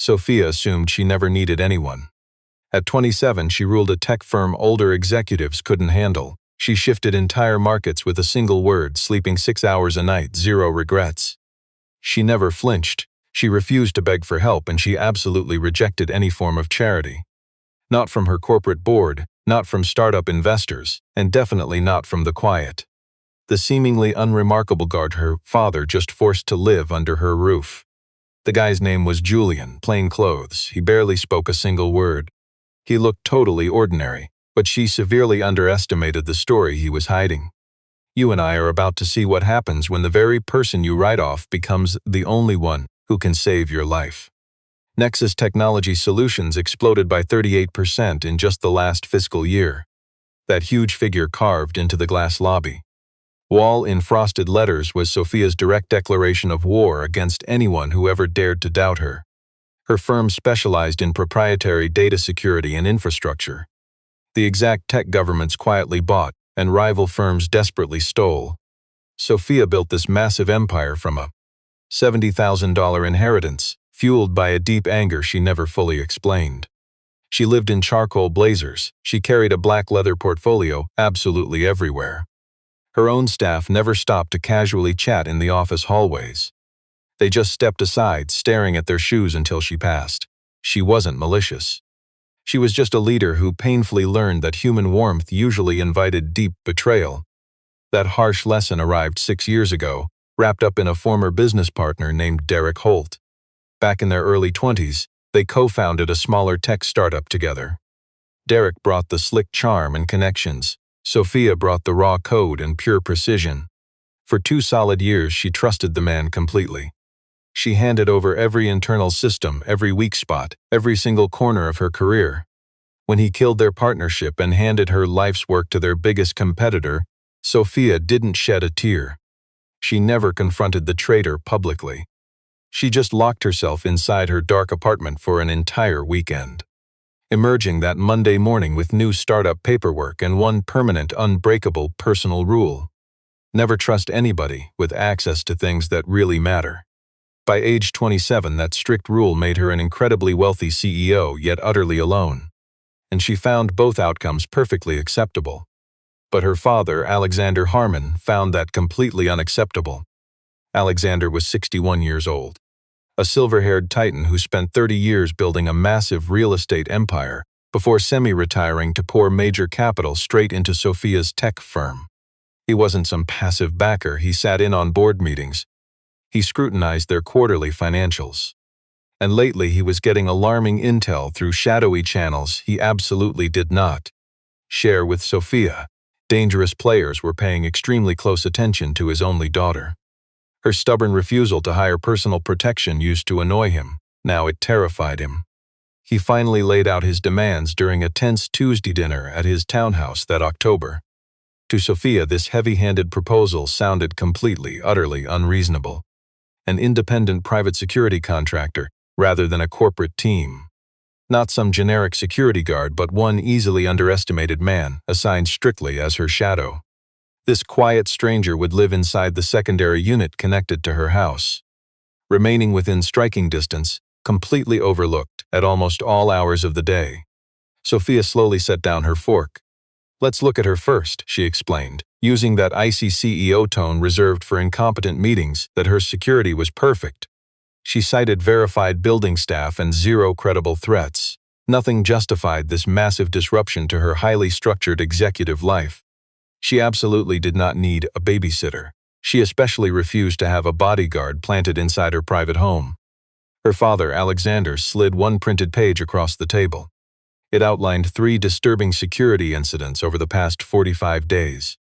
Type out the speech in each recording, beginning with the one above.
Sophia assumed she never needed anyone. At 27, she ruled a tech firm older executives couldn't handle. She shifted entire markets with a single word, sleeping 6 hours a night, zero regrets. She never flinched. She refused to beg for help, and she absolutely rejected any form of charity. Not from her corporate board, not from startup investors, and definitely not from the quiet, the seemingly unremarkable guard her father just forced to live under her roof. The guy's name was Julian, plain clothes. He barely spoke a single word. He looked totally ordinary, but she severely underestimated the story he was hiding. You and I are about to see what happens when the very person you write off becomes the only one who can save your life. Nexus Technology Solutions exploded by 38% in just the last fiscal year. That huge figure carved into the glass lobby wall in frosted letters was Sophia's direct declaration of war against anyone who ever dared to doubt her. Her firm specialized in proprietary data security and infrastructure, the exact tech governments quietly bought and rival firms desperately stole. Sophia built this massive empire from a $70,000 inheritance, fueled by a deep anger she never fully explained. She lived in charcoal blazers. She carried a black leather portfolio absolutely everywhere. Her own staff never stopped to casually chat in the office hallways. They just stepped aside, staring at their shoes until she passed. She wasn't malicious. She was just a leader who painfully learned that human warmth usually invited deep betrayal. That harsh lesson arrived 6 years ago, wrapped up in a former business partner named Derek Holt. Back in their early 20s, they co-founded a smaller tech startup together. Derek brought the slick charm and connections. Sophia brought the raw code and pure precision. For 2 solid years, she trusted the man completely. She handed over every internal system, every weak spot, every single corner of her career. When he killed their partnership and handed her life's work to their biggest competitor, Sophia didn't shed a tear. She never confronted the traitor publicly. She just locked herself inside her dark apartment for an entire weekend, emerging that Monday morning with new startup paperwork and one permanent, unbreakable personal rule: never trust anybody with access to things that really matter. By age 27, that strict rule made her an incredibly wealthy CEO, yet utterly alone. And she found both outcomes perfectly acceptable. But her father, Alexander Harmon, found that completely unacceptable. Alexander was 61 years old, a silver-haired titan who spent 30 years building a massive real estate empire before semi-retiring to pour major capital straight into Sophia's tech firm. He wasn't some passive backer. He sat in on board meetings. He scrutinized their quarterly financials. And lately he was getting alarming intel through shadowy channels he absolutely did not share with Sophia. Dangerous players were paying extremely close attention to his only daughter. Her stubborn refusal to hire personal protection used to annoy him. Now it terrified him. He finally laid out his demands during a tense Tuesday dinner at his townhouse that October. To Sophia, this heavy-handed proposal sounded completely, utterly unreasonable. An independent private security contractor, rather than a corporate team. Not some generic security guard, but one easily underestimated man, assigned strictly as her shadow. This quiet stranger would live inside the secondary unit connected to her house, remaining within striking distance, completely overlooked at almost all hours of the day. Sophia slowly set down her fork. "Let's look at her first," she explained, using that icy CEO tone reserved for incompetent meetings, that her security was perfect. She cited verified building staff and 0 credible threats. Nothing justified this massive disruption to her highly structured executive life. She absolutely did not need a babysitter. She especially refused to have a bodyguard planted inside her private home. Her father, Alexander, slid one printed page across the table. It outlined 3 disturbing security incidents over the past 45 days.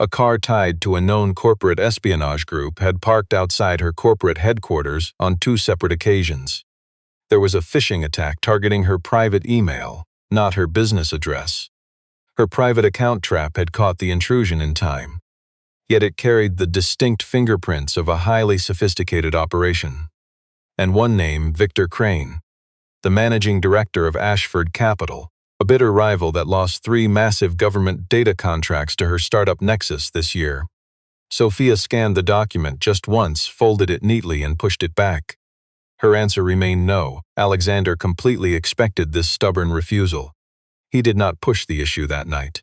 A car tied to a known corporate espionage group had parked outside her corporate headquarters on 2 separate occasions. There was a phishing attack targeting her private email, not her business address. Her private account trap had caught the intrusion in time, yet it carried the distinct fingerprints of a highly sophisticated operation. And one name, Victor Crane, the managing director of Ashford Capital, a bitter rival that lost 3 massive government data contracts to her startup Nexus this year. Sophia scanned the document just once, folded it neatly, and pushed it back. Her answer remained no. Alexander completely expected this stubborn refusal. He did not push the issue that night.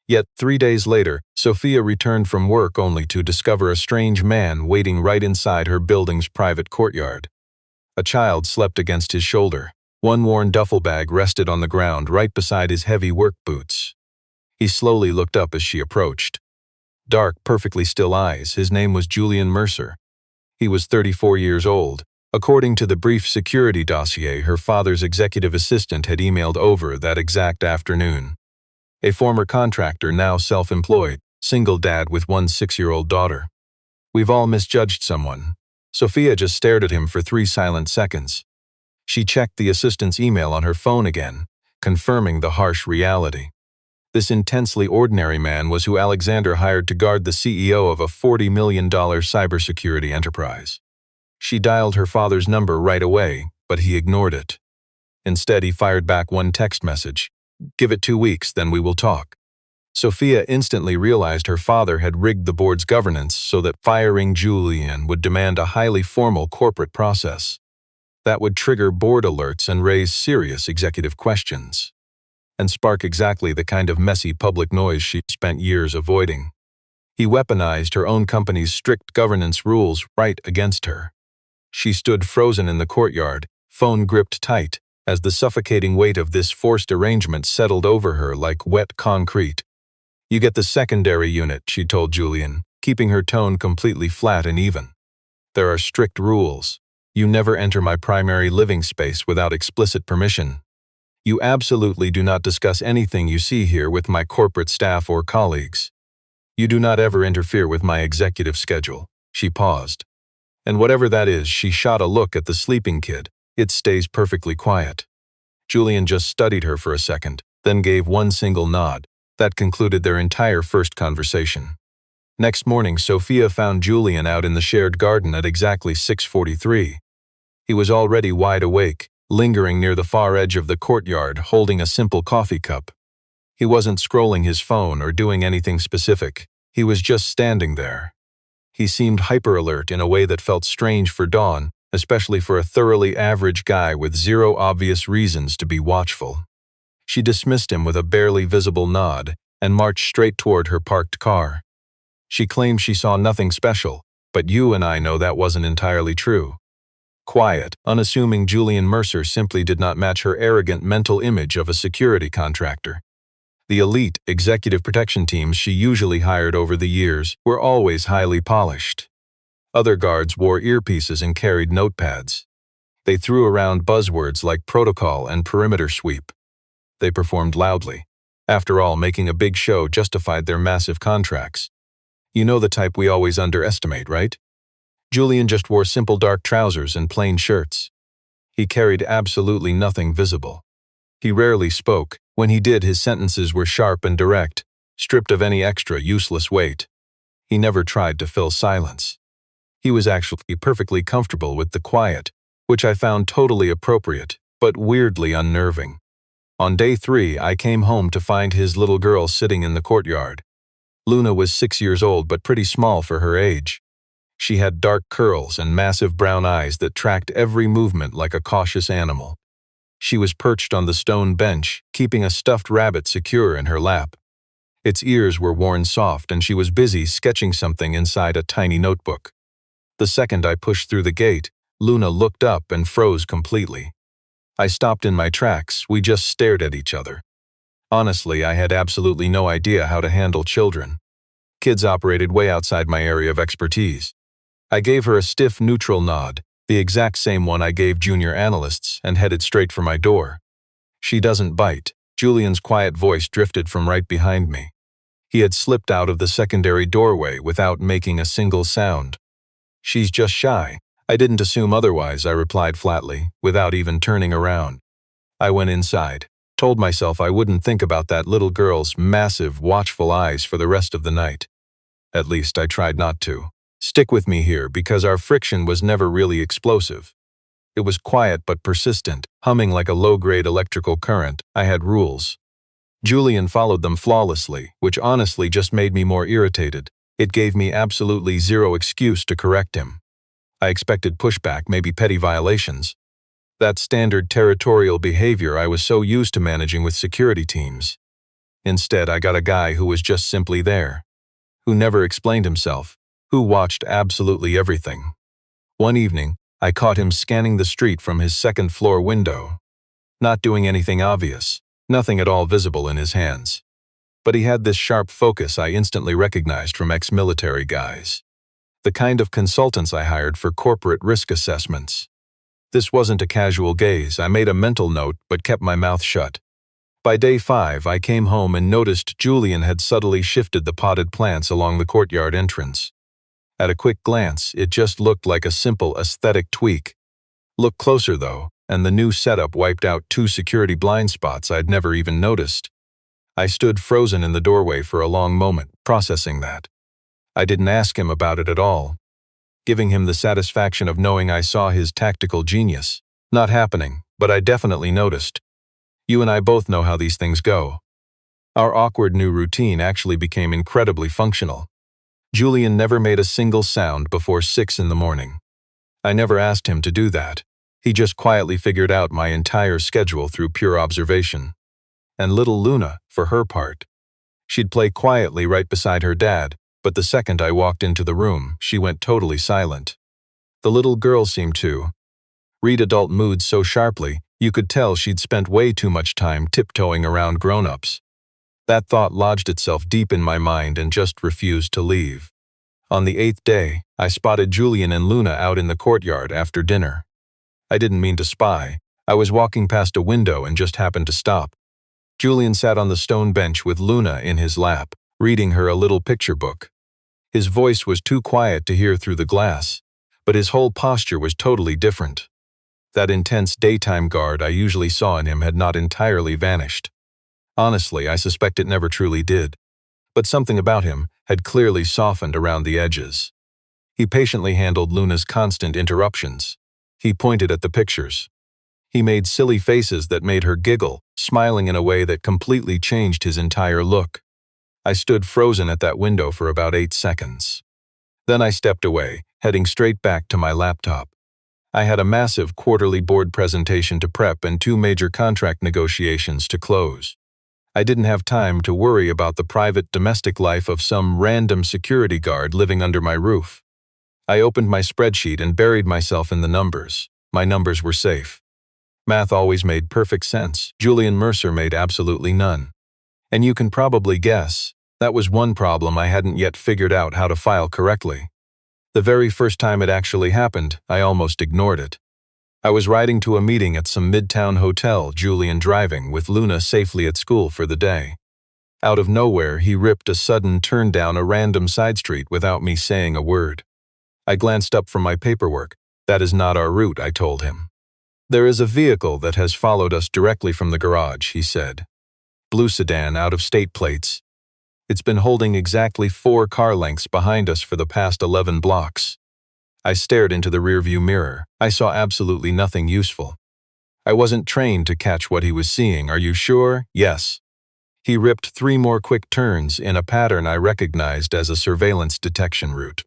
Yet 3 days later, Sophia returned from work only to discover a strange man waiting right inside her building's private courtyard. A child slept against his shoulder. One worn duffel bag rested on the ground right beside his heavy work boots. He slowly looked up as she approached. Dark, perfectly still eyes. His name was Julian Mercer. He was 34 years old. According to the brief security dossier her father's executive assistant had emailed over that exact afternoon. A former contractor, now self-employed, single dad with one 6-year-old daughter. We've all misjudged someone. Sophia just stared at him for 3 silent seconds. She checked the assistant's email on her phone again, confirming the harsh reality. This intensely ordinary man was who Alexander hired to guard the CEO of a $40 million cybersecurity enterprise. She dialed her father's number right away, but he ignored it. Instead, he fired back one text message. "Give it 2 weeks, then we will talk." Sophia instantly realized her father had rigged the board's governance so that firing Julian would demand a highly formal corporate process. That would trigger board alerts and raise serious executive questions, and spark exactly the kind of messy public noise she spent years avoiding. He weaponized her own company's strict governance rules right against her. She stood frozen in the courtyard, phone gripped tight, as the suffocating weight of this forced arrangement settled over her like wet concrete. "You get the secondary unit," she told Julian, keeping her tone completely flat and even. "There are strict rules. You never enter my primary living space without explicit permission. You absolutely do not discuss anything you see here with my corporate staff or colleagues. You do not ever interfere with my executive schedule." She paused. "And whatever that is," she shot a look at the sleeping kid, "it stays perfectly quiet." Julian just studied her for a second, then gave one single nod. That concluded their entire first conversation. Next morning, Sophia found Julian out in the shared garden at exactly 6:43. He was already wide awake, lingering near the far edge of the courtyard, holding a simple coffee cup. He wasn't scrolling his phone or doing anything specific. He was just standing there. He seemed hyper-alert in a way that felt strange for Dawn, especially for a thoroughly average guy with zero obvious reasons to be watchful. She dismissed him with a barely visible nod and marched straight toward her parked car. She claimed she saw nothing special, but you and I know that wasn't entirely true. Quiet, unassuming Julian Mercer simply did not match her arrogant mental image of a security contractor. The elite executive protection teams she usually hired over the years were always highly polished. Other guards wore earpieces and carried notepads. They threw around buzzwords like protocol and perimeter sweep. They performed loudly. After all, making a big show justified their massive contracts. You know the type we always underestimate, right? Julian just wore simple dark trousers and plain shirts. He carried absolutely nothing visible. He rarely spoke. When he did, his sentences were sharp and direct, stripped of any extra useless weight. He never tried to fill silence. He was actually perfectly comfortable with the quiet, which I found totally appropriate, but weirdly unnerving. On day 3, I came home to find his little girl sitting in the courtyard. Luna was 6 years old but pretty small for her age. She had dark curls and massive brown eyes that tracked every movement like a cautious animal. She was perched on the stone bench, keeping a stuffed rabbit secure in her lap. Its ears were worn soft and she was busy sketching something inside a tiny notebook. The second I pushed through the gate, Luna looked up and froze completely. I stopped in my tracks. We just stared at each other. Honestly, I had absolutely no idea how to handle children. Kids operated way outside my area of expertise. I gave her a stiff, neutral nod, the exact same one I gave junior analysts, and headed straight for my door. "She doesn't bite." Julian's quiet voice drifted from right behind me. He had slipped out of the secondary doorway without making a single sound. "She's just shy." "I didn't assume otherwise," I replied flatly, without even turning around. I went inside, told myself I wouldn't think about that little girl's massive, watchful eyes for the rest of the night. At least I tried not to. Stick with me here because our friction was never really explosive. It was quiet but persistent, humming like a low-grade electrical current. I had rules. Julian followed them flawlessly, which honestly just made me more irritated. It gave me absolutely zero excuse to correct him. I expected pushback, maybe petty violations. That standard territorial behavior I was so used to managing with security teams. Instead, I got a guy who was just simply there, who never explained himself, who watched absolutely everything. One evening, I caught him scanning the street from his second-floor window. Not doing anything obvious, nothing at all visible in his hands. But he had this sharp focus I instantly recognized from ex-military guys. The kind of consultants I hired for corporate risk assessments. This wasn't a casual gaze. I made a mental note but kept my mouth shut. By day 5, I came home and noticed Julian had subtly shifted the potted plants along the courtyard entrance. At a quick glance, it just looked like a simple aesthetic tweak. Look closer, though, and the new setup wiped out 2 security blind spots I'd never even noticed. I stood frozen in the doorway for a long moment, processing that. I didn't ask him about it at all, giving him the satisfaction of knowing I saw his tactical genius. Not happening, but I definitely noticed. You and I both know how these things go. Our awkward new routine actually became incredibly functional. Julian never made a single sound before 6 in the morning. I never asked him to do that. He just quietly figured out my entire schedule through pure observation. And little Luna, for her part. She'd play quietly right beside her dad, but the second I walked into the room, she went totally silent. The little girl seemed to read adult moods so sharply, you could tell she'd spent way too much time tiptoeing around grown-ups. That thought lodged itself deep in my mind and just refused to leave. On the 8th day, I spotted Julian and Luna out in the courtyard after dinner. I didn't mean to spy. I was walking past a window and just happened to stop. Julian sat on the stone bench with Luna in his lap, reading her a little picture book. His voice was too quiet to hear through the glass, but his whole posture was totally different. That intense daytime guard I usually saw in him had not entirely vanished. Honestly, I suspect it never truly did. But something about him had clearly softened around the edges. He patiently handled Luna's constant interruptions. He pointed at the pictures. He made silly faces that made her giggle, smiling in a way that completely changed his entire look. I stood frozen at that window for about 8 seconds. Then I stepped away, heading straight back to my laptop. I had a massive quarterly board presentation to prep and 2 major contract negotiations to close. I didn't have time to worry about the private domestic life of some random security guard living under my roof. I opened my spreadsheet and buried myself in the numbers. My numbers were safe. Math always made perfect sense. Julian Mercer made absolutely none. And you can probably guess, that was one problem I hadn't yet figured out how to file correctly. The very first time it actually happened, I almost ignored it. I was riding to a meeting at some midtown hotel, Julian driving, with Luna safely at school for the day. Out of nowhere, he ripped a sudden turn down a random side street without me saying a word. I glanced up from my paperwork. That is not our route, I told him. There is a vehicle that has followed us directly from the garage, he said. Blue sedan, out of state plates. It's been holding exactly 4 car lengths behind us for the past 11 blocks. I stared into the rearview mirror. I saw absolutely nothing useful. I wasn't trained to catch what he was seeing. Are you sure? Yes. He ripped 3 more quick turns in a pattern I recognized as a surveillance detection route.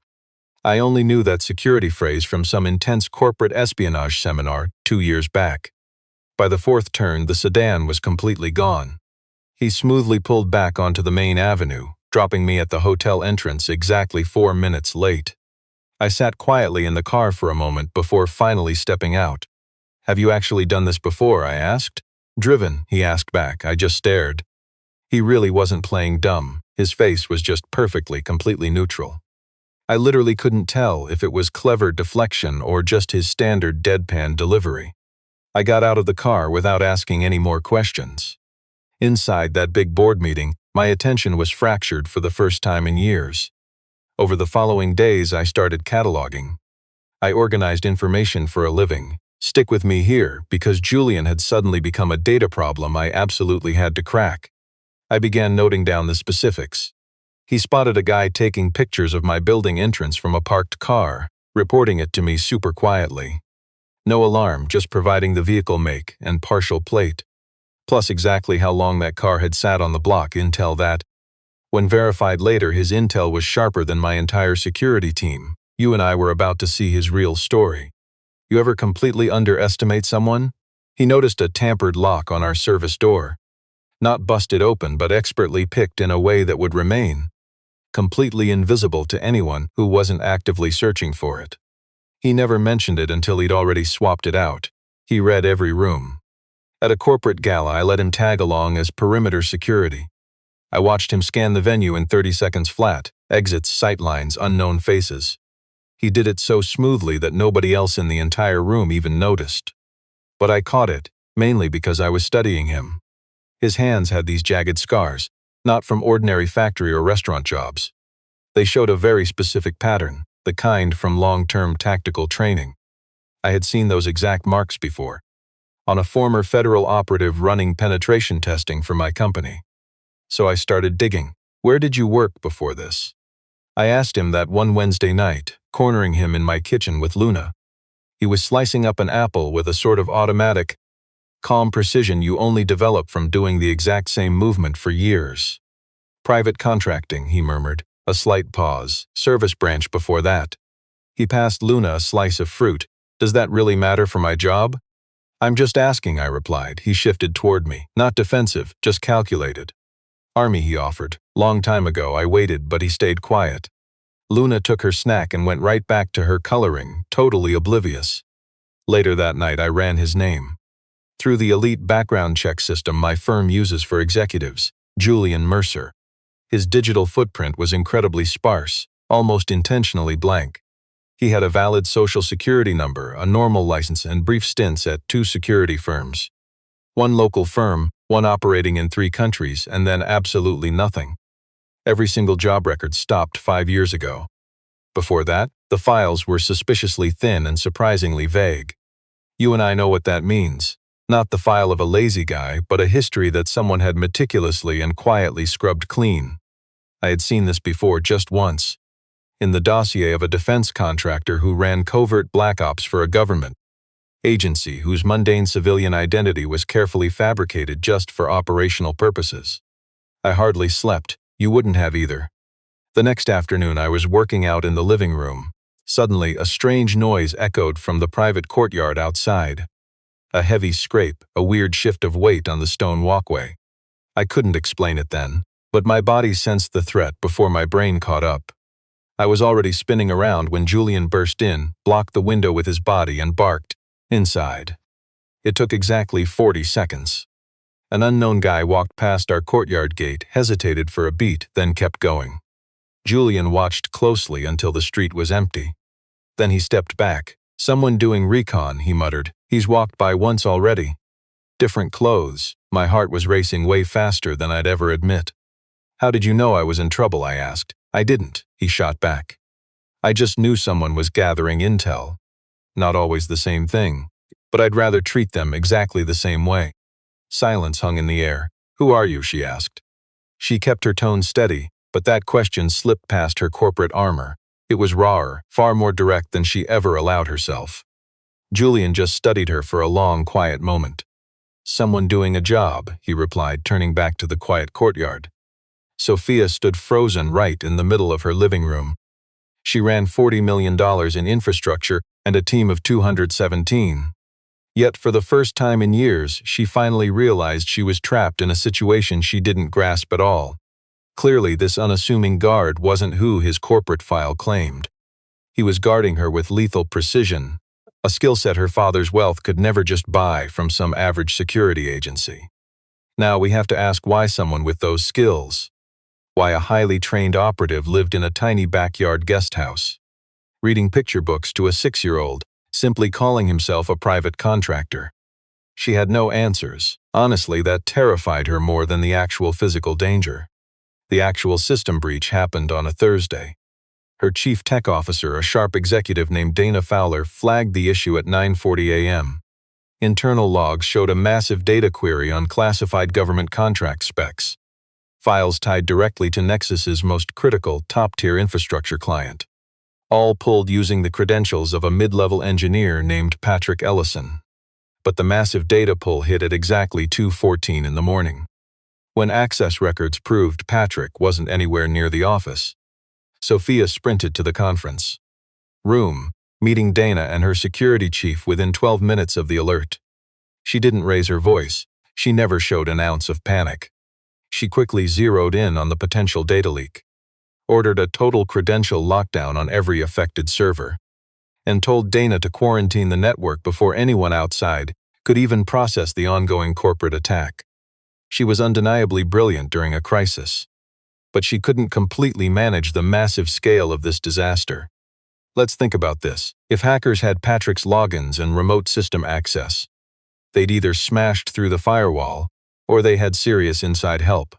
I only knew that security phrase from some intense corporate espionage seminar 2 years back. By the 4th turn, the sedan was completely gone. He smoothly pulled back onto the main avenue, dropping me at the hotel entrance exactly 4 minutes late. I sat quietly in the car for a moment before finally stepping out. Have you actually done this before? I asked. Driven, he asked back. I just stared. He really wasn't playing dumb. His face was just perfectly, completely neutral. I literally couldn't tell if it was clever deflection or just his standard deadpan delivery. I got out of the car without asking any more questions. Inside that big board meeting, my attention was fractured for the first time in years. Over the following days, I started cataloging. I organized information for a living. Stick with me here, because Julian had suddenly become a data problem I absolutely had to crack. I began noting down the specifics. He spotted a guy taking pictures of my building entrance from a parked car, reporting it to me super quietly. No alarm, just providing the vehicle make and partial plate. Plus exactly how long that car had sat on the block, intel that. When verified later, his intel was sharper than my entire security team. You and I were about to see his real story. You ever completely underestimate someone? He noticed a tampered lock on our service door. Not busted open, but expertly picked in a way that would remain completely invisible to anyone who wasn't actively searching for it. He never mentioned it until he'd already swapped it out. He read every room. At a corporate gala, I let him tag along as perimeter security. I watched him scan the venue in 30 seconds flat, exits, sightlines, unknown faces. He did it so smoothly that nobody else in the entire room even noticed. But I caught it, mainly because I was studying him. His hands had these jagged scars, not from ordinary factory or restaurant jobs. They showed a very specific pattern, the kind from long-term tactical training. I had seen those exact marks before, on a former federal operative running penetration testing for my company. So I started digging. Where did you work before this? I asked him that one Wednesday night, cornering him in my kitchen with Luna. He was slicing up an apple with a sort of automatic, calm precision you only develop from doing the exact same movement for years. Private contracting, he murmured, a slight pause, service branch before that. He passed Luna a slice of fruit. Does that really matter for my job? I'm just asking, I replied. He shifted toward me, not defensive, just calculated. Army, he offered. Long time ago, I waited, but he stayed quiet. Luna took her snack and went right back to her coloring, totally oblivious. Later that night, I ran his name. Through the elite background check system my firm uses for executives, Julian Mercer. His digital footprint was incredibly sparse, almost intentionally blank. He had a valid social security number, a normal license, and brief stints at 2 security firms. One local firm, one operating in 3 countries, and then absolutely nothing. Every single job record stopped 5 years ago. Before that, the files were suspiciously thin and surprisingly vague. You and I know what that means. Not the file of a lazy guy, but a history that someone had meticulously and quietly scrubbed clean. I had seen this before just once, in the dossier of a defense contractor who ran covert black ops for a government agency whose mundane civilian identity was carefully fabricated just for operational purposes. I hardly slept. You wouldn't have either. The next afternoon I was working out in the living room. Suddenly, a strange noise echoed from the private courtyard outside. A heavy scrape, a weird shift of weight on the stone walkway. I couldn't explain it then, but my body sensed the threat before my brain caught up. I was already spinning around when Julian burst in, blocked the window with his body, and barked, "Inside." It took exactly 40 seconds. An unknown guy walked past our courtyard gate, hesitated for a beat, then kept going. Julian watched closely until the street was empty. Then he stepped back. "Someone doing recon," he muttered. "He's walked by once already." Different clothes. My heart was racing way faster than I'd ever admit. "How did you know I was in trouble?" I asked. "I didn't," he shot back. "I just knew someone was gathering intel. Not always the same thing, but I'd rather treat them exactly the same way." Silence hung in the air. "Who are you?" she asked. She kept her tone steady, but that question slipped past her corporate armor. It was rawer, far more direct than she ever allowed herself. Julian just studied her for a long, quiet moment. "Someone doing a job," he replied, turning back to the quiet courtyard. Sophia stood frozen right in the middle of her living room. She ran $40 million in infrastructure and a team of 217. Yet for the first time in years, she finally realized she was trapped in a situation she didn't grasp at all. Clearly, this unassuming guard wasn't who his corporate file claimed. He was guarding her with lethal precision, a skill set her father's wealth could never just buy from some average security agency. Now we have to ask why someone with those skills, why a highly trained operative lived in a tiny backyard guest house, reading picture books to a 6-year-old, simply calling himself a private contractor. She had no answers. Honestly, that terrified her more than the actual physical danger. The actual system breach happened on a Thursday. Her chief tech officer, a sharp executive named Dana Fowler, flagged the issue at 9:40 a.m. Internal logs showed a massive data query on classified government contract specs, files tied directly to Nexus's most critical, top-tier infrastructure client, all pulled using the credentials of a mid-level engineer named Patrick Ellison. But the massive data pull hit at exactly 2:14 in the morning, when access records proved Patrick wasn't anywhere near the office. Sophia sprinted to the conference. room, meeting Dana and her security chief within 12 minutes of the alert. She didn't raise her voice. She never showed an ounce of panic. She quickly zeroed in on the potential data leak, ordered a total credential lockdown on every affected server, and told Dana to quarantine the network before anyone outside could even process the ongoing corporate attack. She was undeniably brilliant during a crisis, but she couldn't completely manage the massive scale of this disaster. Let's think about this. If hackers had Patrick's logins and remote system access, they'd either smashed through the firewall or they had serious inside help.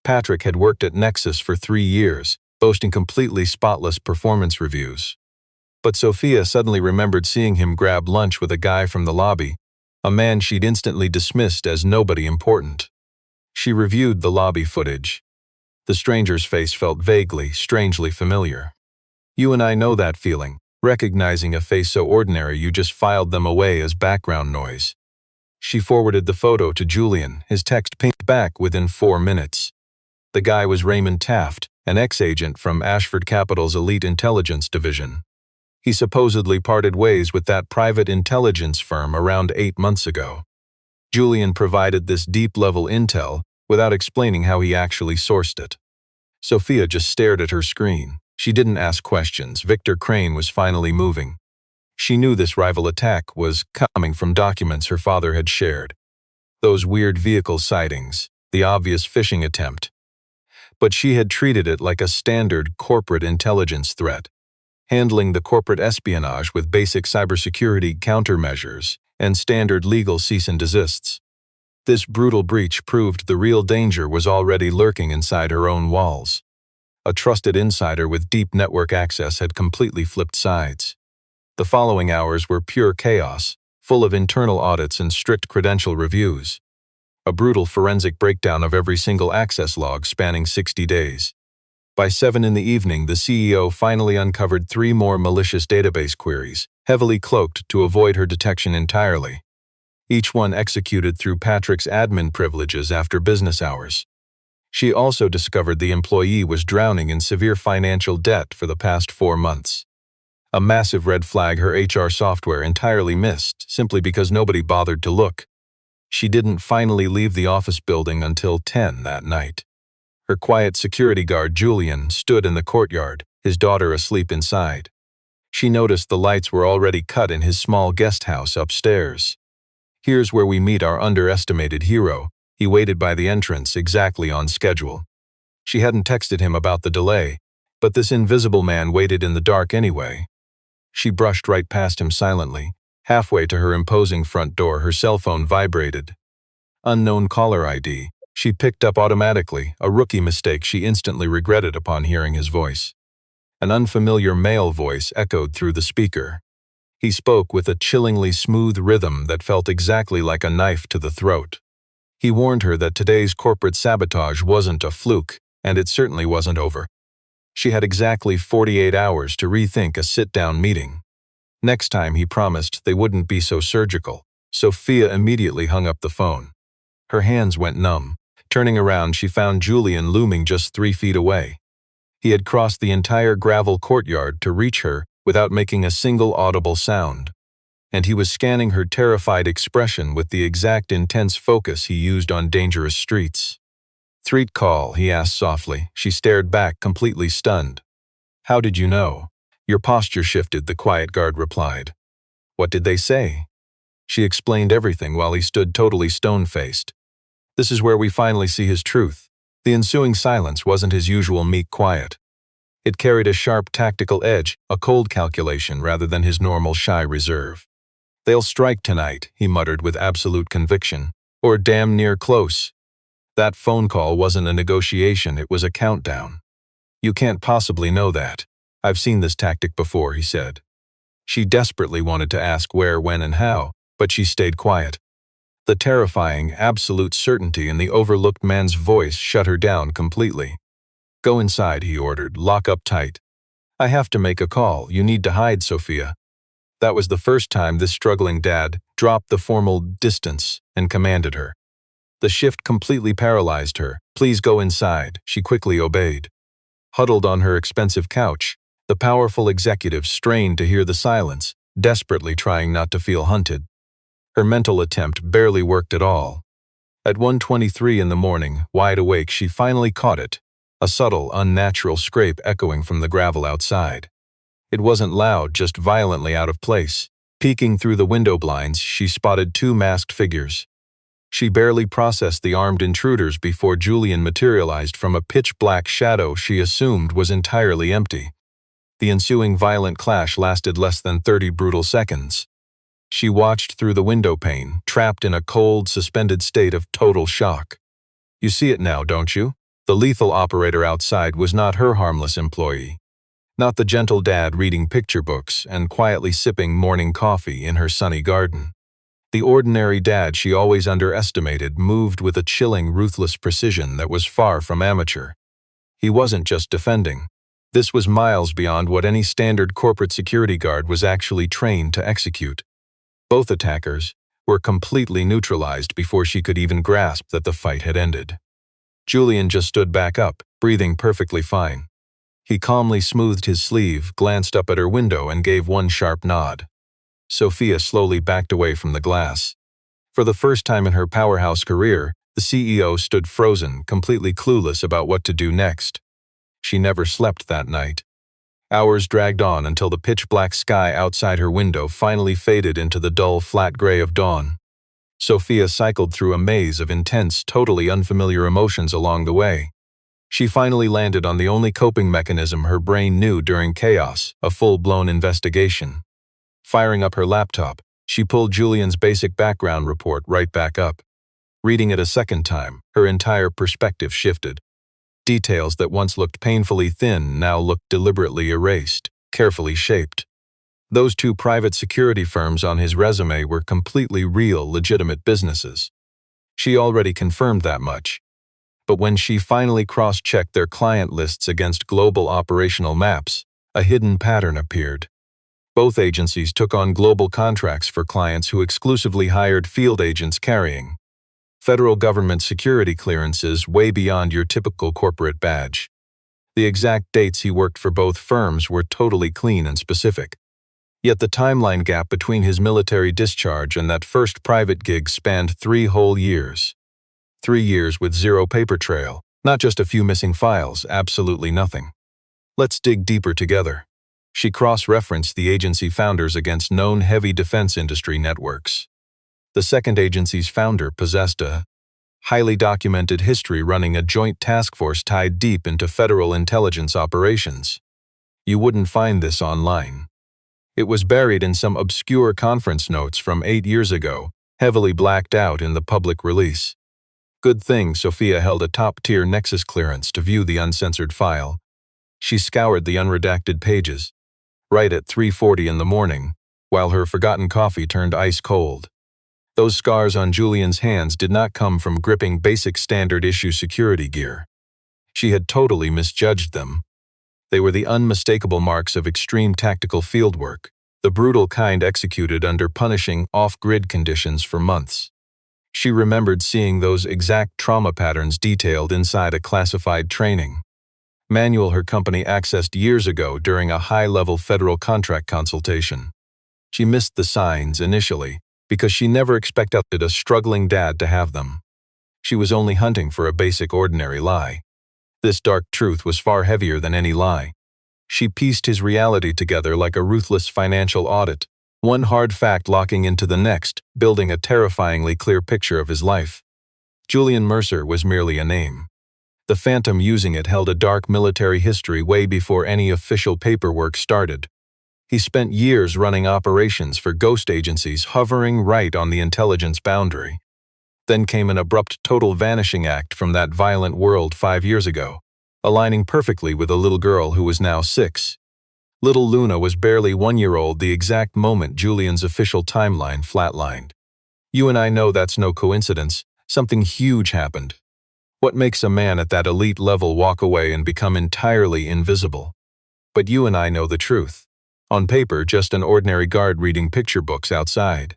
Patrick had worked at Nexus for 3 years, boasting completely spotless performance reviews. But Sophia suddenly remembered seeing him grab lunch with a guy from the lobby, a man she'd instantly dismissed as nobody important. She reviewed the lobby footage. The stranger's face felt vaguely, strangely familiar. You and I know that feeling, recognizing a face so ordinary you just filed them away as background noise. She forwarded the photo to Julian, his text pinged back within 4 minutes. The guy was Raymond Taft, an ex-agent from Ashford Capital's Elite Intelligence Division. He supposedly parted ways with that private intelligence firm around 8 months ago. Julian provided this deep-level intel without explaining how he actually sourced it. Sophia just stared at her screen. She didn't ask questions. Victor Crane was finally moving. She knew this rival attack was coming from documents her father had shared. Those weird vehicle sightings, the obvious phishing attempt. But she had treated it like a standard corporate intelligence threat, handling the corporate espionage with basic cybersecurity countermeasures and standard legal cease and desists. This brutal breach proved the real danger was already lurking inside her own walls. A trusted insider with deep network access had completely flipped sides. The following hours were pure chaos, full of internal audits and strict credential reviews. A brutal forensic breakdown of every single access log spanning 60 days. By 7 in the evening, the CEO finally uncovered 3 more malicious database queries, heavily cloaked to avoid her detection entirely. Each one executed through Patrick's admin privileges after business hours. She also discovered the employee was drowning in severe financial debt for the past 4 months. A massive red flag her HR software entirely missed, simply because nobody bothered to look. She didn't finally leave the office building until 10 that night. Her quiet security guard, Julian, stood in the courtyard, his daughter asleep inside. She noticed the lights were already cut in his small guest house upstairs. Here's where we meet our underestimated hero. He waited by the entrance, exactly on schedule. She hadn't texted him about the delay, but this invisible man waited in the dark anyway. She brushed right past him silently. Halfway to her imposing front door, her cell phone vibrated. Unknown caller ID. She picked up automatically, a rookie mistake she instantly regretted upon hearing his voice. An unfamiliar male voice echoed through the speaker. He spoke with a chillingly smooth rhythm that felt exactly like a knife to the throat. He warned her that today's corporate sabotage wasn't a fluke, and it certainly wasn't over. She had exactly 48 hours to rethink a sit-down meeting. Next time, he promised, they wouldn't be so surgical. Sophia immediately hung up the phone. Her hands went numb. Turning around, she found Julian looming just 3 feet away. He had crossed the entire gravel courtyard to reach her without making a single audible sound. And he was scanning her terrified expression with the exact intense focus he used on dangerous streets. "Street call," he asked softly. She stared back, completely stunned. "How did you know?" "Your posture shifted," the quiet guard replied. "What did they say?" She explained everything while he stood totally stone-faced. This is where we finally see his truth. The ensuing silence wasn't his usual meek quiet. It carried a sharp tactical edge, a cold calculation rather than his normal shy reserve. "They'll strike tonight," he muttered with absolute conviction. "Or damn near close." That phone call wasn't a negotiation, it was a countdown. "You can't possibly know that. I've seen this tactic before," he said. She desperately wanted to ask where, when, and how, but she stayed quiet. The terrifying, absolute certainty in the overlooked man's voice shut her down completely. "Go inside," he ordered. "Lock up tight." "I have to make a call. You need to hide, Sophia." That was the first time this struggling dad dropped the formal distance and commanded her. The shift completely paralyzed her. "Please go inside." She quickly obeyed. Huddled on her expensive couch, The powerful executive strained to hear the silence, desperately trying not to feel hunted. Her mental attempt barely worked at all. At 1:23 in the morning, wide awake, she finally caught it, a subtle, unnatural scrape echoing from the gravel outside. It wasn't loud, just violently out of place. Peeking through the window blinds, she spotted two masked figures. She barely processed the armed intruders before Julian materialized from a pitch-black shadow she assumed was entirely empty. The ensuing violent clash lasted less than 30 brutal seconds. She watched through the window pane, trapped in a cold, suspended state of total shock. You see it now, don't you? The lethal operator outside was not her harmless employee. Not the gentle dad reading picture books and quietly sipping morning coffee in her sunny garden. The ordinary dad she always underestimated moved with a chilling, ruthless precision that was far from amateur. He wasn't just defending. This was miles beyond what any standard corporate security guard was actually trained to execute. Both attackers were completely neutralized before she could even grasp that the fight had ended. Julian just stood back up, breathing perfectly fine. He calmly smoothed his sleeve, glanced up at her window, and gave one sharp nod. Sophia slowly backed away from the glass. For the first time in her powerhouse career, the CEO stood frozen, completely clueless about what to do next. She never slept that night. Hours dragged on until the pitch-black sky outside her window finally faded into the dull, flat gray of dawn. Sophia cycled through a maze of intense, totally unfamiliar emotions along the way. She finally landed on the only coping mechanism her brain knew during chaos, a full-blown investigation. Firing up her laptop, she pulled Julian's basic background report right back up. Reading it a second time, her entire perspective shifted. Details that once looked painfully thin now looked deliberately erased, carefully shaped. Those two private security firms on his resume were completely real, legitimate businesses. She already confirmed that much. But when she finally cross-checked their client lists against global operational maps, a hidden pattern appeared. Both agencies took on global contracts for clients who exclusively hired field agents carrying federal government security clearances way beyond your typical corporate badge. The exact dates he worked for both firms were totally clean and specific. Yet the timeline gap between his military discharge and that first private gig spanned 3 whole years. 3 years with zero paper trail, not just a few missing files, absolutely nothing. Let's dig deeper together. She cross-referenced the agency founders against known heavy defense industry networks. The second agency's founder possessed a highly documented history running a joint task force tied deep into federal intelligence operations. You wouldn't find this online. It was buried in some obscure conference notes from 8 years ago, heavily blacked out in the public release. Good thing Sophia held a top-tier Nexus clearance to view the uncensored file. She scoured the unredacted pages, right at 3:40 in the morning, while her forgotten coffee turned ice cold. Those scars on Julian's hands did not come from gripping basic standard-issue security gear. She had totally misjudged them. They were the unmistakable marks of extreme tactical fieldwork, the brutal kind executed under punishing, off-grid conditions for months. She remembered seeing those exact trauma patterns detailed inside a classified training manual her company accessed years ago during a high-level federal contract consultation. She missed the signs initially because she never expected a struggling dad to have them. She was only hunting for a basic ordinary lie. This dark truth was far heavier than any lie. She pieced his reality together like a ruthless financial audit, one hard fact locking into the next, building a terrifyingly clear picture of his life. Julian Mercer was merely a name. The phantom using it held a dark military history way before any official paperwork started. He spent years running operations for ghost agencies hovering right on the intelligence boundary. Then came an abrupt total vanishing act from that violent world 5 years ago, aligning perfectly with a little girl who was now 6. Little Luna was barely 1-year-old the exact moment Julian's official timeline flatlined. You and I know that's no coincidence. Something huge happened. What makes a man at that elite level walk away and become entirely invisible? But you and I know the truth. On paper, just an ordinary guard reading picture books outside.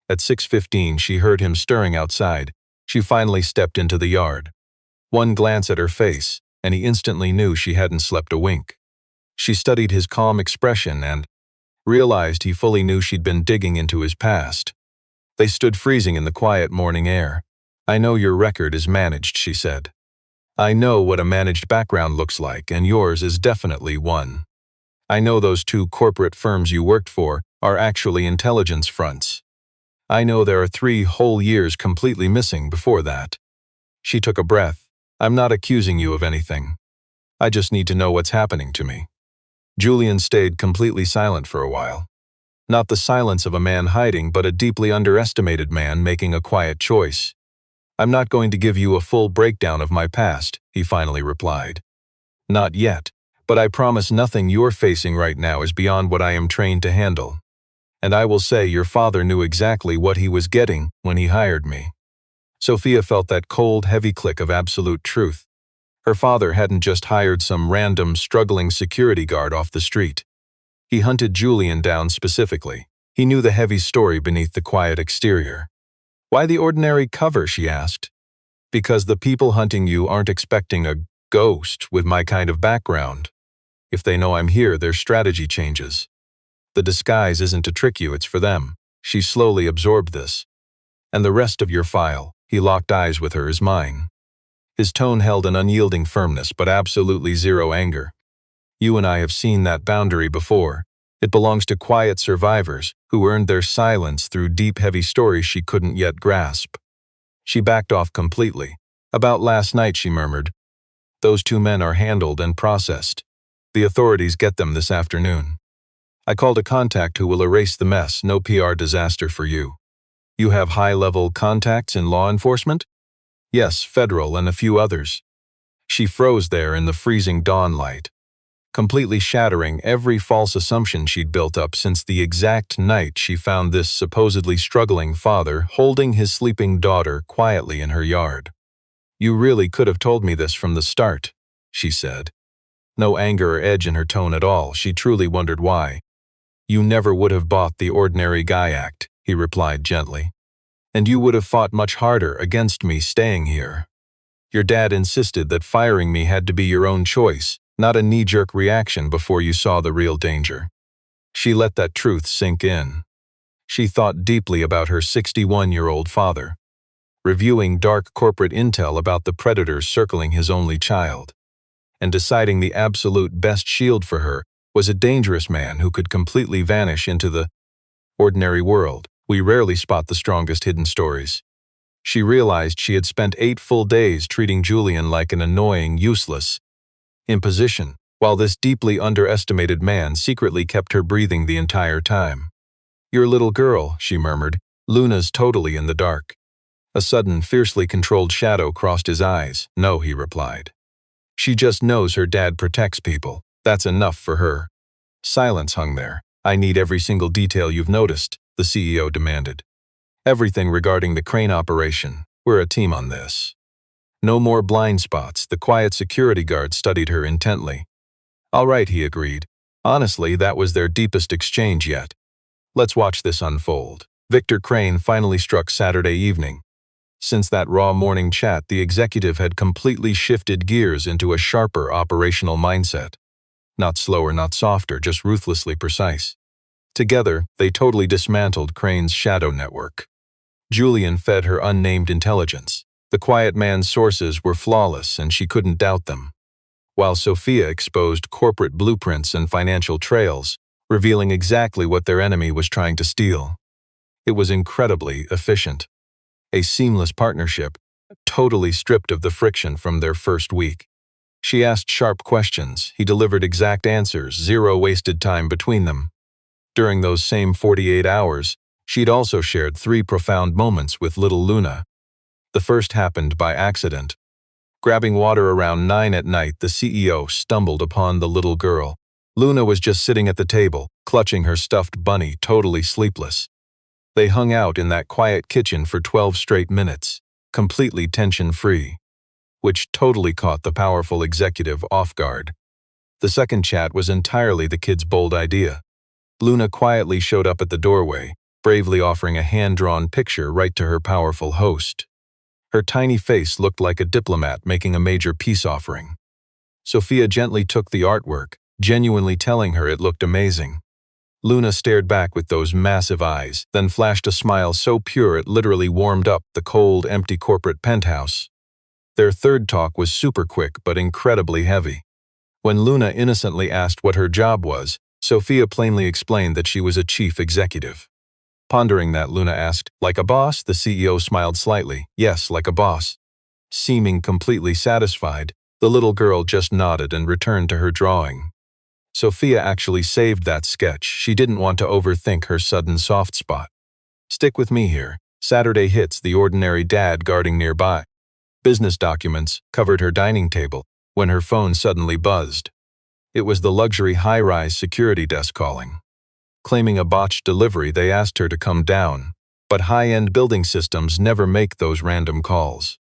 At 6:15, she heard him stirring outside. She finally stepped into the yard. One glance at her face, and he instantly knew she hadn't slept a wink. She studied his calm expression and realized he fully knew she'd been digging into his past. They stood freezing in the quiet morning air. "I know your record is managed," she said. "I know what a managed background looks like, and yours is definitely one. I know those two corporate firms you worked for are actually intelligence fronts. I know there are 3 whole years completely missing before that." She took a breath. "I'm not accusing you of anything. I just need to know what's happening to me." Julian stayed completely silent for a while. Not the silence of a man hiding, but a deeply underestimated man making a quiet choice. "I'm not going to give you a full breakdown of my past," he finally replied. "Not yet, but I promise nothing you're facing right now is beyond what I am trained to handle. And I will say your father knew exactly what he was getting when he hired me." Sophia felt that cold, heavy click of absolute truth. Her father hadn't just hired some random, struggling security guard off the street. He hunted Julian down specifically. He knew the heavy story beneath the quiet exterior. "Why the ordinary cover?" she asked. "Because the people hunting you aren't expecting a ghost with my kind of background. If they know I'm here, their strategy changes. The disguise isn't to trick you, it's for them." She slowly absorbed this. "And the rest of your file," he locked eyes with her, "is mine." His tone held an unyielding firmness, but absolutely zero anger. "You and I have seen that boundary before. It belongs to quiet survivors who earned their silence through deep, heavy stories she couldn't yet grasp." She backed off completely. "About last night," she murmured. "Those 2 men are handled and processed. The authorities get them this afternoon. I called a contact who will erase the mess. No PR disaster for you." "You have high-level contacts in law enforcement?" "Yes, federal and a few others." She froze there in the freezing dawn light, completely shattering every false assumption she'd built up since the exact night she found this supposedly struggling father holding his sleeping daughter quietly in her yard. "You really could have told me this from the start," she said. No anger or edge in her tone at all. She truly wondered why. "You never would have bought the ordinary guy act," he replied gently. "And you would have fought much harder against me staying here. Your dad insisted that firing me had to be your own choice, not a knee-jerk reaction before you saw the real danger." She let that truth sink in. She thought deeply about her 61-year-old father, reviewing dark corporate intel about the predators circling his only child, and deciding the absolute best shield for her was a dangerous man who could completely vanish into the ordinary world. We rarely spot the strongest hidden stories. She realized she had spent 8 full days treating Julian like an annoying, useless imposition, while this deeply underestimated man secretly kept her breathing the entire time. "Your little girl," she murmured. "Luna's totally in the dark." A sudden, fiercely controlled shadow crossed his eyes. "No," he replied. "She just knows her dad protects people. That's enough for her." Silence hung there. "I need every single detail you've noticed," the CEO demanded. "Everything regarding the crane operation. We're a team on this." No more blind spots. The quiet security guard studied her intently. "All right," he agreed. Honestly, that was their deepest exchange yet. "Let's watch this unfold." Victor Crane finally struck Saturday evening. Since that raw morning chat, the executive had completely shifted gears into a sharper operational mindset. Not slower, not softer, just ruthlessly precise. Together, they totally dismantled Crane's shadow network. Julian fed her unnamed intelligence. The quiet man's sources were flawless, and she couldn't doubt them, while Sophia exposed corporate blueprints and financial trails, revealing exactly what their enemy was trying to steal. It was incredibly efficient. A seamless partnership, totally stripped of the friction from their first week. She asked sharp questions. He delivered exact answers, zero wasted time between them. During those same 48 hours, she'd also shared 3 profound moments with little Luna. The first happened by accident. Grabbing water around 9 at night, the CEO stumbled upon the little girl. Luna was just sitting at the table, clutching her stuffed bunny, totally sleepless. They hung out in that quiet kitchen for 12 straight minutes, completely tension-free, which totally caught the powerful executive off guard. The second chat was entirely the kid's bold idea. Luna quietly showed up at the doorway, bravely offering a hand-drawn picture right to her powerful host. Her tiny face looked like a diplomat making a major peace offering. Sophia gently took the artwork, genuinely telling her it looked amazing. Luna stared back with those massive eyes, then flashed a smile so pure it literally warmed up the cold, empty corporate penthouse. Their third talk was super quick but incredibly heavy. When Luna innocently asked what her job was, Sophia plainly explained that she was a chief executive. Pondering that, Luna asked, "Like a boss?" The CEO smiled slightly. "Yes, like a boss." Seeming completely satisfied, the little girl just nodded and returned to her drawing. Sophia actually saved that sketch. She didn't want to overthink her sudden soft spot. Stick with me here. Saturday hits, the ordinary dad guarding nearby. Business documents covered her dining table when her phone suddenly buzzed. It was the luxury high-rise security desk calling. Claiming a botched delivery, they asked her to come down, but high-end building systems never make those random calls.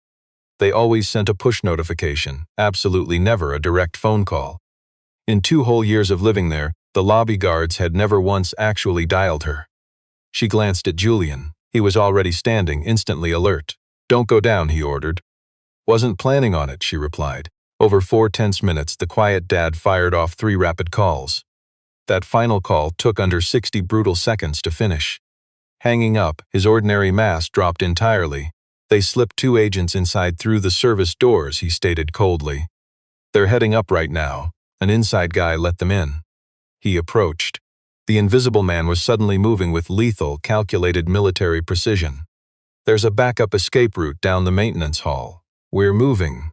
They always sent a push notification, absolutely never a direct phone call. In 2 whole years of living there, the lobby guards had never once actually dialed her. She glanced at Julian. He was already standing, instantly alert. "Don't go down," he ordered. "Wasn't planning on it," she replied. Over 4 tense minutes, the quiet dad fired off 3 rapid calls. That final call took under 60 brutal seconds to finish. Hanging up, his ordinary mask dropped entirely. "They slipped 2 agents inside through the service doors," he stated coldly. "They're heading up right now. An inside guy let them in." He approached. The invisible man was suddenly moving with lethal, calculated military precision. "There's a backup escape route down the maintenance hall. We're moving."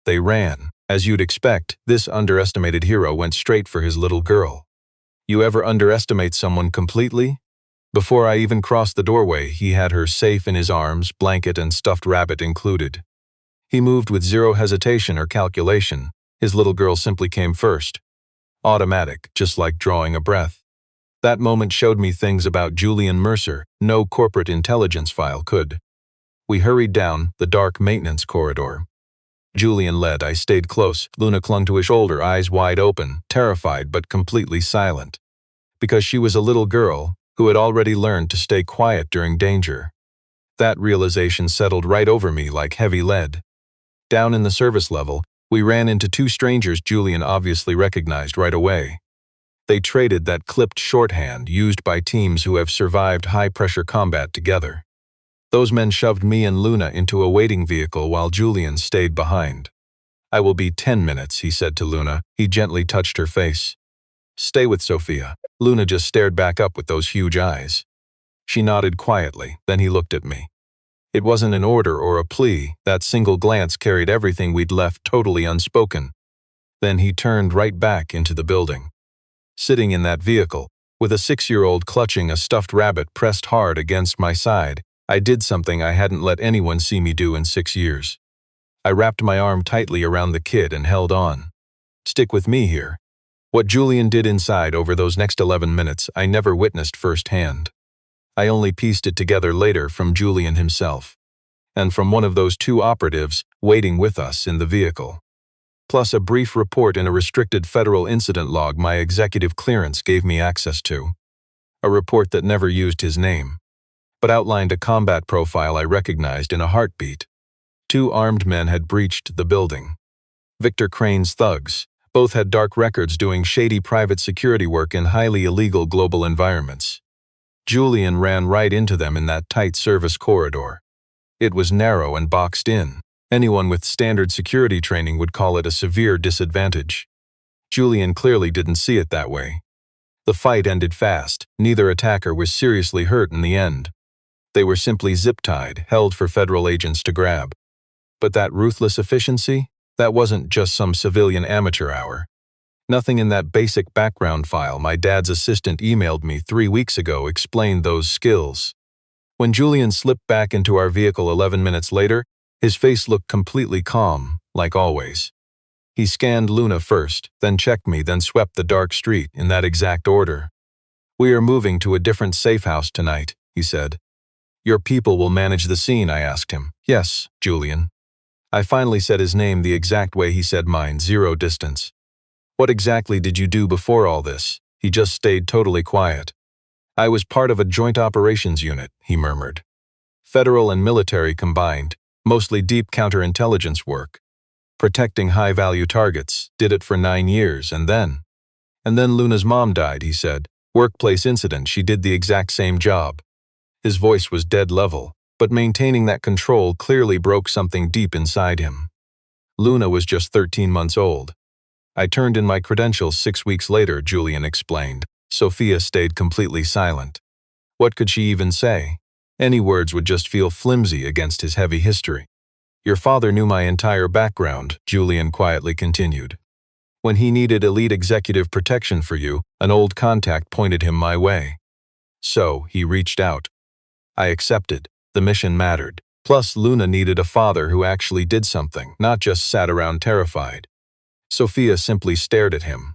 They ran. As you'd expect, this underestimated hero went straight for his little girl. You ever underestimate someone completely? Before I even crossed the doorway, he had her safe in his arms, blanket and stuffed rabbit included. He moved with zero hesitation or calculation. His little girl simply came first. Automatic, just like drawing a breath. That moment showed me things about Julian Mercer no corporate intelligence file could. We hurried down the dark maintenance corridor. Julian led. I stayed close. Luna clung to his shoulder, eyes wide open, terrified but completely silent. Because she was a little girl who had already learned to stay quiet during danger. That realization settled right over me like heavy lead. Down in the service level, we ran into 2 strangers Julian obviously recognized right away. They traded that clipped shorthand used by teams who have survived high-pressure combat together. Those men shoved me and Luna into a waiting vehicle while Julian stayed behind. "I will be 10 minutes, he said to Luna. He gently touched her face. "Stay with Sophia." Luna just stared back up with those huge eyes. She nodded quietly, then he looked at me. It wasn't an order or a plea. That single glance carried everything we'd left totally unspoken. Then he turned right back into the building. Sitting in that vehicle, with a 6-year-old clutching a stuffed rabbit pressed hard against my side, I did something I hadn't let anyone see me do in 6 years. I wrapped my arm tightly around the kid and held on. Stick with me here. What Julian did inside over those next 11 minutes, I never witnessed firsthand. I only pieced it together later from Julian himself, and from one of those 2 operatives waiting with us in the vehicle. Plus a brief report in a restricted federal incident log my executive clearance gave me access to. A report that never used his name, but outlined a combat profile I recognized in a heartbeat. 2 armed men had breached the building. Victor Crane's thugs. Both had dark records doing shady private security work in highly illegal global environments. Julian ran right into them in that tight service corridor. It was narrow and boxed in. Anyone with standard security training would call it a severe disadvantage. Julian clearly didn't see it that way. The fight ended fast. Neither attacker was seriously hurt in the end. They were simply zip-tied, held for federal agents to grab. But that ruthless efficiency? That wasn't just some civilian amateur hour. Nothing in that basic background file my dad's assistant emailed me 3 weeks ago explained those skills. When Julian slipped back into our vehicle 11 minutes later, his face looked completely calm, like always. He scanned Luna first, then checked me, then swept the dark street in that exact order. "We are moving to a different safe house tonight," he said. "Your people will manage the scene," I asked him. "Yes, Julian." I finally said his name the exact way he said mine, 0 distance. "What exactly did you do before all this?" He just stayed totally quiet. "I was part of a joint operations unit," he murmured. "Federal and military combined, mostly deep counterintelligence work. Protecting high-value targets, did it for 9 years, and then And then Luna's mom died, he said. Workplace incident, she did the exact same job. His voice was dead level, but maintaining that control clearly broke something deep inside him. Luna was just 13 months old. I turned in my credentials 6 weeks later, Julian explained. Sophia stayed completely silent. What could she even say? Any words would just feel flimsy against his heavy history. Your father knew my entire background, Julian quietly continued. When he needed elite executive protection for you, an old contact pointed him my way. So, he reached out. I accepted. The mission mattered. Plus, Luna needed a father who actually did something, not just sat around terrified. Sophia simply stared at him.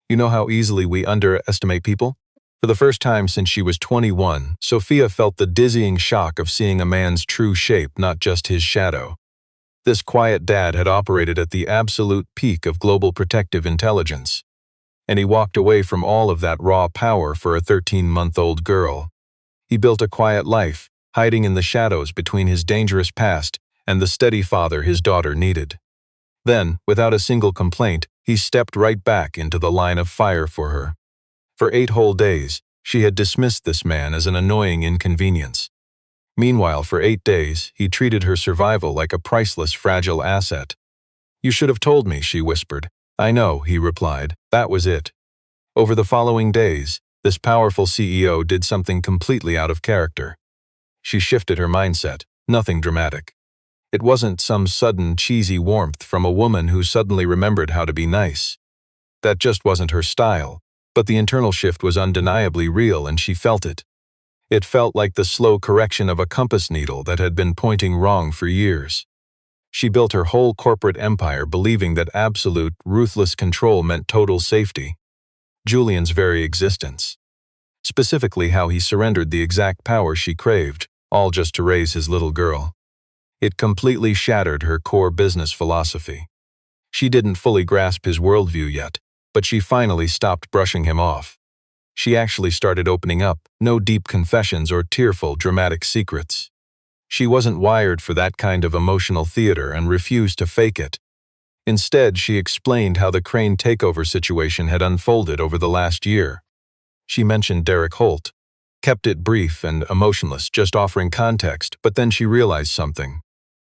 You know how easily we underestimate people? For the first time since she was 21, Sophia felt the dizzying shock of seeing a man's true shape, not just his shadow. This quiet dad had operated at the absolute peak of global protective intelligence. And he walked away from all of that raw power for a 13-month-old girl. He built a quiet life, hiding in the shadows between his dangerous past and the steady father his daughter needed. Then, without a single complaint, he stepped right back into the line of fire for her. For 8 whole days, she had dismissed this man as an annoying inconvenience. Meanwhile, for 8 days, he treated her survival like a priceless, fragile asset. You should have told me, she whispered. I know, he replied. That was it. Over the following days, this powerful CEO did something completely out of character. She shifted her mindset, nothing dramatic. It wasn't some sudden, cheesy warmth from a woman who suddenly remembered how to be nice. That just wasn't her style, but the internal shift was undeniably real and she felt it. It felt like the slow correction of a compass needle that had been pointing wrong for years. She built her whole corporate empire believing that absolute, ruthless control meant total safety. Julian's very existence. Specifically how he surrendered the exact power she craved, all just to raise his little girl. It completely shattered her core business philosophy. She didn't fully grasp his worldview yet, but she finally stopped brushing him off. She actually started opening up, no deep confessions or tearful, dramatic secrets. She wasn't wired for that kind of emotional theater and refused to fake it. Instead, she explained how the Crane takeover situation had unfolded over the last year. She mentioned Derek Holt, kept it brief and emotionless, just offering context, but then she realized something.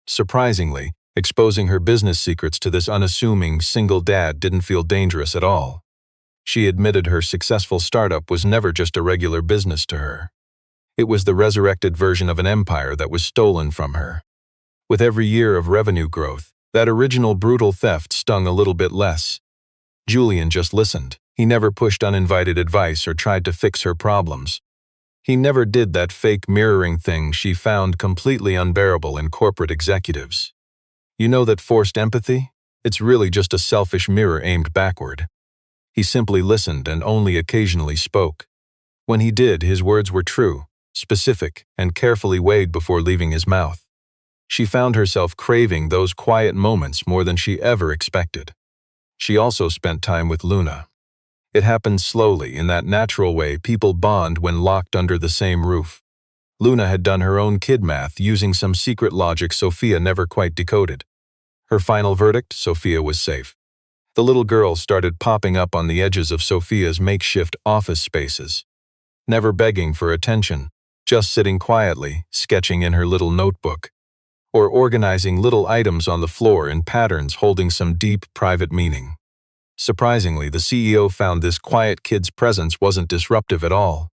Surprisingly, exposing her business secrets to this unassuming, single dad didn't feel dangerous at all. She admitted her successful startup was never just a regular business to her. It was the resurrected version of an empire that was stolen from her. With every year of revenue growth, that original brutal theft stung a little bit less. Julian just listened. He never pushed uninvited advice or tried to fix her problems. He never did that fake mirroring thing she found completely unbearable in corporate executives. You know that forced empathy? It's really just a selfish mirror aimed backward. He simply listened and only occasionally spoke. When he did, his words were true, specific, and carefully weighed before leaving his mouth. She found herself craving those quiet moments more than she ever expected. She also spent time with Luna. It happened slowly, in that natural way people bond when locked under the same roof. Luna had done her own kid math using some secret logic Sophia never quite decoded. Her final verdict, Sophia was safe. The little girl started popping up on the edges of Sophia's makeshift office spaces. Never begging for attention, just sitting quietly, sketching in her little notebook. Or organizing little items on the floor in patterns holding some deep, private meaning. Surprisingly, the CEO found this quiet kid's presence wasn't disruptive at all.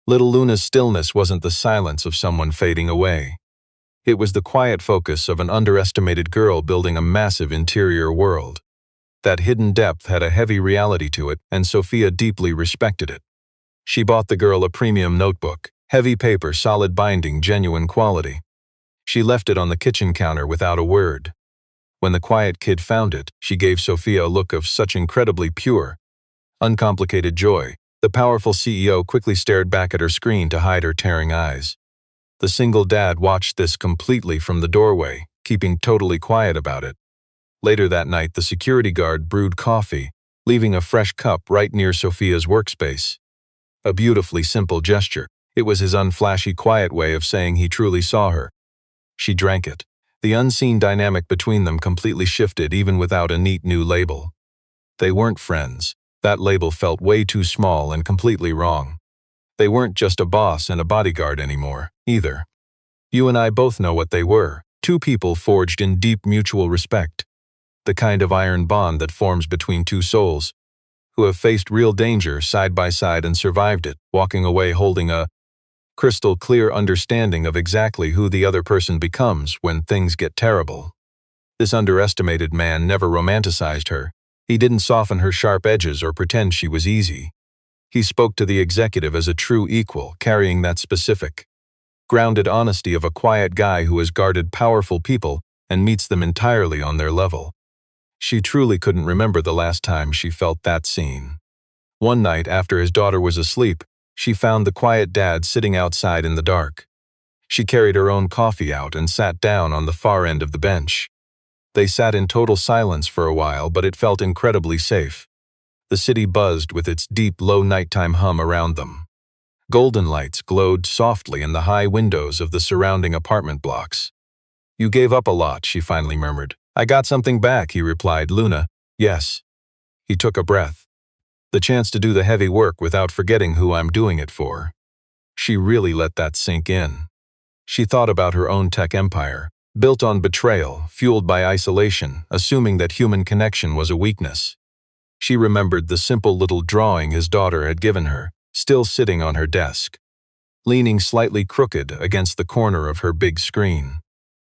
Little Luna's stillness wasn't the silence of someone fading away. It was the quiet focus of an underestimated girl building a massive interior world. That hidden depth had a heavy reality to it, and Sophia deeply respected it. She bought the girl a premium notebook, heavy paper, solid binding, genuine quality. She left it on the kitchen counter without a word. When the quiet kid found it, she gave Sophia a look of such incredibly pure, uncomplicated joy. The powerful CEO quickly stared back at her screen to hide her tearing eyes. The single dad watched this completely from the doorway, keeping totally quiet about it. Later that night, the security guard brewed coffee, leaving a fresh cup right near Sophia's workspace. A beautifully simple gesture. It was his unflashy, quiet way of saying he truly saw her. She drank it. The unseen dynamic between them completely shifted even without a neat new label. They weren't friends. That label felt way too small and completely wrong. They weren't just a boss and a bodyguard anymore, either. You and I both know what they were, two people forged in deep mutual respect. The kind of iron bond that forms between two souls, who have faced real danger side by side and survived it, walking away holding a crystal clear understanding of exactly who the other person becomes when things get terrible. This underestimated man never romanticized her. He didn't soften her sharp edges or pretend she was easy. He spoke to the executive as a true equal, carrying that specific, grounded honesty of a quiet guy who has guarded powerful people and meets them entirely on their level. She truly couldn't remember the last time she felt that seen. One night after his daughter was asleep, she found the quiet dad sitting outside in the dark. She carried her own coffee out and sat down on the far end of the bench. They sat in total silence for a while, but it felt incredibly safe. The city buzzed with its deep, low nighttime hum around them. Golden lights glowed softly in the high windows of the surrounding apartment blocks. "You gave up a lot," she finally murmured. "I got something back," he replied. "Luna." "Yes." He took a breath. "The chance to do the heavy work without forgetting who I'm doing it for." She really let that sink in. She thought about her own tech empire, built on betrayal, fueled by isolation, assuming that human connection was a weakness. She remembered the simple little drawing his daughter had given her, still sitting on her desk, leaning slightly crooked against the corner of her big screen.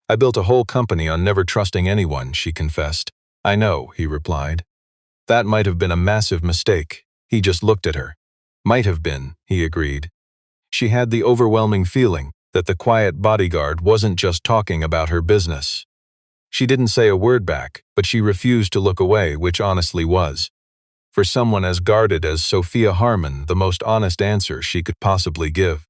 "I built a whole company on never trusting anyone," she confessed. "I know," he replied. "That might have been a massive mistake." He just looked at her. "Might have been," he agreed. She had the overwhelming feeling that the quiet bodyguard wasn't just talking about her business. She didn't say a word back, but she refused to look away, which honestly was, for someone as guarded as Sophia Harmon, the most honest answer she could possibly give.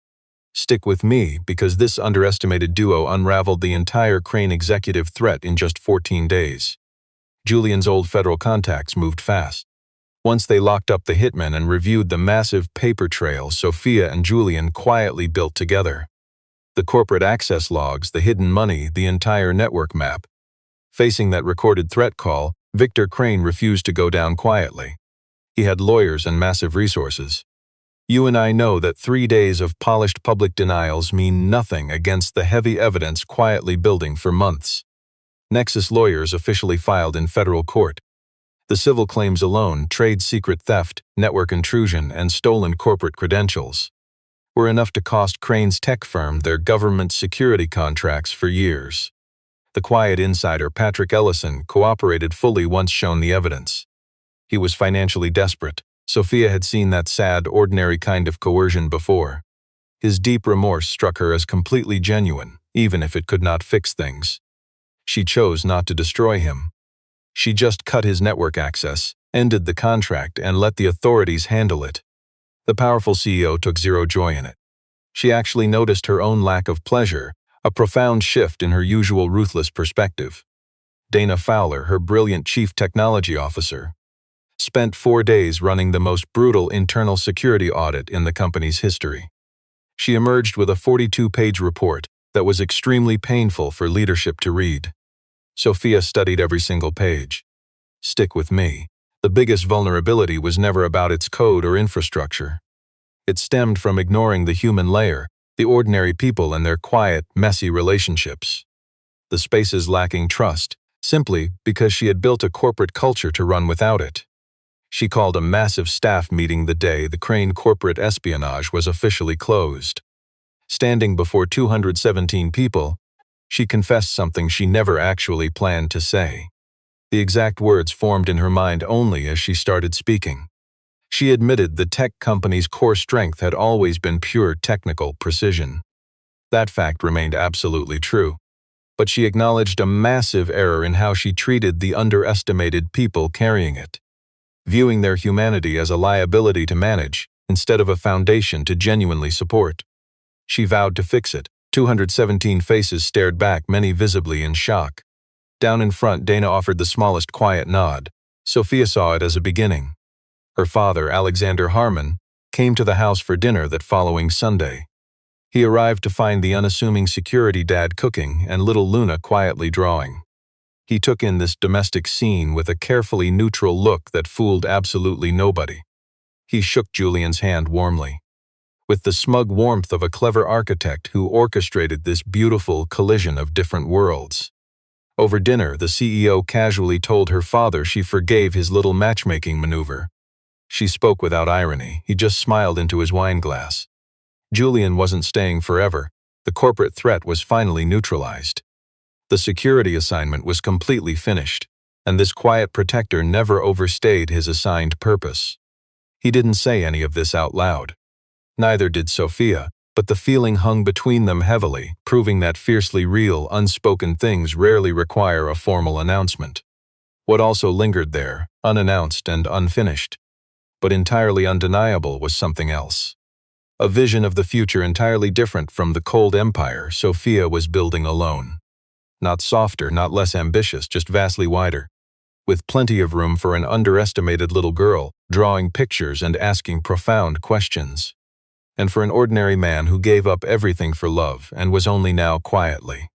"Stick with me," because this underestimated duo unraveled the entire Crane executive threat in just 14 days. Julian's old federal contacts moved fast. Once they locked up the hitmen and reviewed the massive paper trail Sophia and Julian quietly built together. The corporate access logs, the hidden money, the entire network map. Facing that recorded threat call, Victor Crane refused to go down quietly. He had lawyers and massive resources. You and I know that 3 days of polished public denials mean nothing against the heavy evidence quietly building for months. Nexus lawyers officially filed in federal court. The civil claims alone, trade secret theft, network intrusion, and stolen corporate credentials, were enough to cost Crane's tech firm their government security contracts for years. The quiet insider Patrick Ellison cooperated fully once shown the evidence. He was financially desperate. Sophia had seen that sad, ordinary kind of coercion before. His deep remorse struck her as completely genuine, even if it could not fix things. She chose not to destroy him. She just cut his network access, ended the contract, and let the authorities handle it. The powerful CEO took zero joy in it. She actually noticed her own lack of pleasure, a profound shift in her usual ruthless perspective. Dana Fowler, her brilliant chief technology officer, spent 4 days running the most brutal internal security audit in the company's history. She emerged with a 42-page report that was extremely painful for leadership to read. Sophia studied every single page. Stick with me. The biggest vulnerability was never about its code or infrastructure. It stemmed from ignoring the human layer, the ordinary people and their quiet, messy relationships. The spaces lacking trust, simply because she had built a corporate culture to run without it. She called a massive staff meeting the day the Crane corporate espionage was officially closed. Standing before 217 people, she confessed something she never actually planned to say. The exact words formed in her mind only as she started speaking. She admitted the tech company's core strength had always been pure technical precision. That fact remained absolutely true. But she acknowledged a massive error in how she treated the underestimated people carrying it, viewing their humanity as a liability to manage instead of a foundation to genuinely support. She vowed to fix it. 217 faces stared back, many visibly in shock. Down in front, Dana offered the smallest quiet nod. Sophia saw it as a beginning. Her father, Alexander Harmon, came to the house for dinner that following Sunday. He arrived to find the unassuming security dad cooking and little Luna quietly drawing. He took in this domestic scene with a carefully neutral look that fooled absolutely nobody. He shook Julian's hand warmly, with the smug warmth of a clever architect who orchestrated this beautiful collision of different worlds. Over dinner, the CEO casually told her father she forgave his little matchmaking maneuver. She spoke without irony. He just smiled into his wine glass. Julian wasn't staying forever. The corporate threat was finally neutralized. The security assignment was completely finished, and this quiet protector never overstayed his assigned purpose. He didn't say any of this out loud. Neither did Sophia, but the feeling hung between them heavily, proving that fiercely real, unspoken things rarely require a formal announcement. What also lingered there, unannounced and unfinished, but entirely undeniable, was something else. A vision of the future entirely different from the cold empire Sophia was building alone. Not softer, not less ambitious, just vastly wider, with plenty of room for an underestimated little girl, drawing pictures and asking profound questions. And for an ordinary man who gave up everything for love and was only now quietly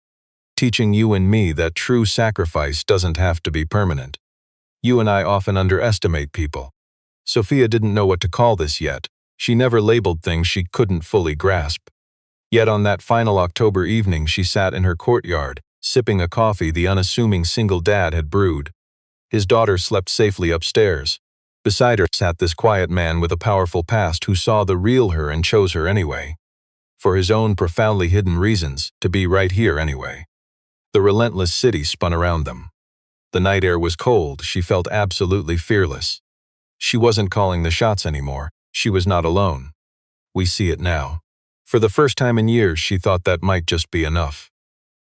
teaching you and me that true sacrifice doesn't have to be permanent. You and I often underestimate people. Sophia didn't know what to call this yet. She never labeled things she couldn't fully grasp. Yet on that final October evening she sat in her courtyard, sipping a coffee the unassuming single dad had brewed. His daughter slept safely upstairs. Beside her sat this quiet man with a powerful past who saw the real her and chose her anyway. For his own profoundly hidden reasons, to be right here anyway. The relentless city spun around them. The night air was cold. She felt absolutely fearless. She wasn't calling the shots anymore. She was not alone. We see it now. For the first time in years, she thought that might just be enough.